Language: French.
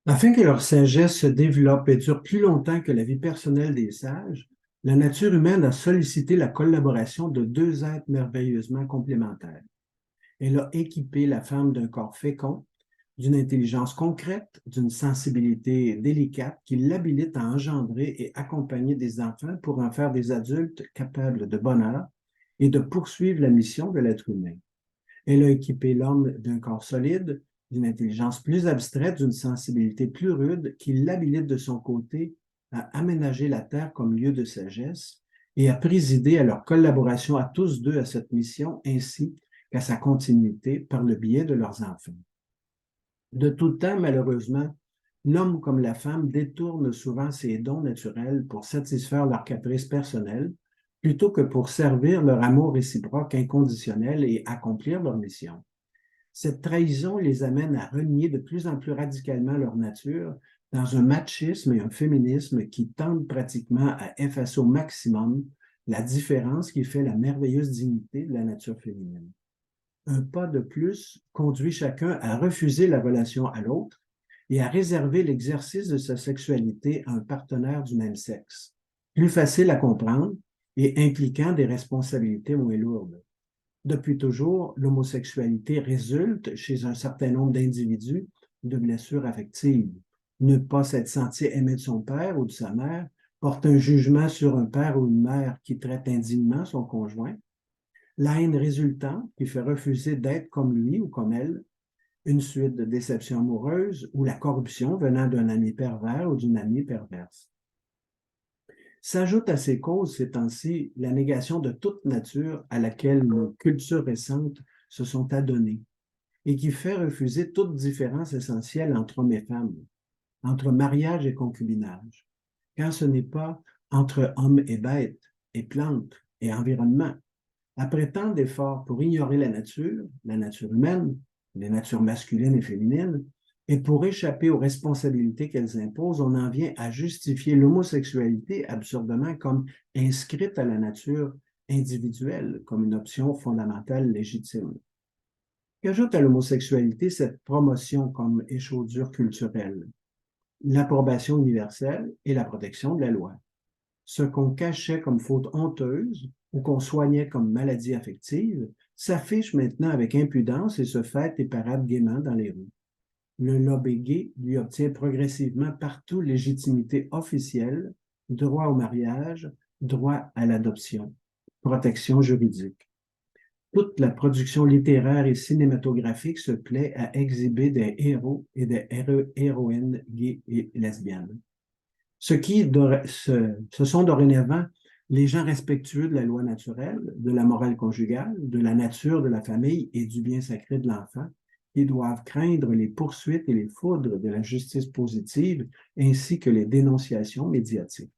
Afin que leur sagesse se développe et dure plus longtemps que la vie personnelle des sages, la nature humaine a sollicité la collaboration de deux êtres merveilleusement complémentaires. Elle a équipé la femme d'un corps fécond, d'une intelligence concrète, d'une sensibilité délicate qui l'habilite à engendrer et accompagner des enfants pour en faire des adultes capables de bonheur et de poursuivre la mission de l'être humain. Elle a équipé l'homme d'un corps solide, d'une intelligence plus abstraite, d'une sensibilité plus rude qui l'habilite de son côté à aménager la terre comme lieu de sagesse et à présider à leur collaboration à tous deux à cette mission ainsi qu'à sa continuité par le biais de leurs enfants. De tout temps, malheureusement, l'homme comme la femme détournent souvent ses dons naturels pour satisfaire leurs caprices personnels plutôt que pour servir leur amour réciproque inconditionnel et accomplir leur mission. Cette trahison les amène à renier de plus en plus radicalement leur nature dans un machisme et un féminisme qui tendent pratiquement à effacer au maximum la différence qui fait la merveilleuse dignité de la nature féminine. Un pas de plus conduit chacun à refuser la relation à l'autre et à réserver l'exercice de sa sexualité à un partenaire du même sexe, plus facile à comprendre et impliquant des responsabilités moins lourdes. Depuis toujours, l'homosexualité résulte chez un certain nombre d'individus de blessures affectives. Ne pas s'être senti aimé de son père ou de sa mère porte un jugement sur un père ou une mère qui traite indignement son conjoint. La haine résultante qui fait refuser d'être comme lui ou comme elle, une suite de déceptions amoureuses ou la corruption venant d'un ami pervers ou d'une amie perverse. S'ajoute à ces causes ces temps-ci la négation de toute nature à laquelle nos cultures récentes se sont adonnées et qui fait refuser toute différence essentielle entre hommes et femmes, entre mariage et concubinage, quand ce n'est pas entre hommes et bêtes, et plantes et environnement. Après tant d'efforts pour ignorer la nature humaine, les natures masculines et féminines, et pour échapper aux responsabilités qu'elles imposent, on en vient à justifier l'homosexualité absurdement comme inscrite à la nature individuelle, comme une option fondamentale légitime. Qu'ajoute à l'homosexualité cette promotion comme échaudure culturelle? L'approbation universelle et la protection de la loi. Ce qu'on cachait comme faute honteuse ou qu'on soignait comme maladie affective s'affiche maintenant avec impudence et se fête et parade gaiement dans les rues. Le lobby gay lui obtient progressivement partout légitimité officielle, droit au mariage, droit à l'adoption, protection juridique. Toute la production littéraire et cinématographique se plaît à exhiber des héros et des héroïnes gays et lesbiennes. Ce sont dorénavant les gens respectueux de la loi naturelle, de la morale conjugale, de la nature de la famille et du bien sacré de l'enfant, qui doivent craindre les poursuites et les foudres de la justice positive ainsi que les dénonciations médiatiques.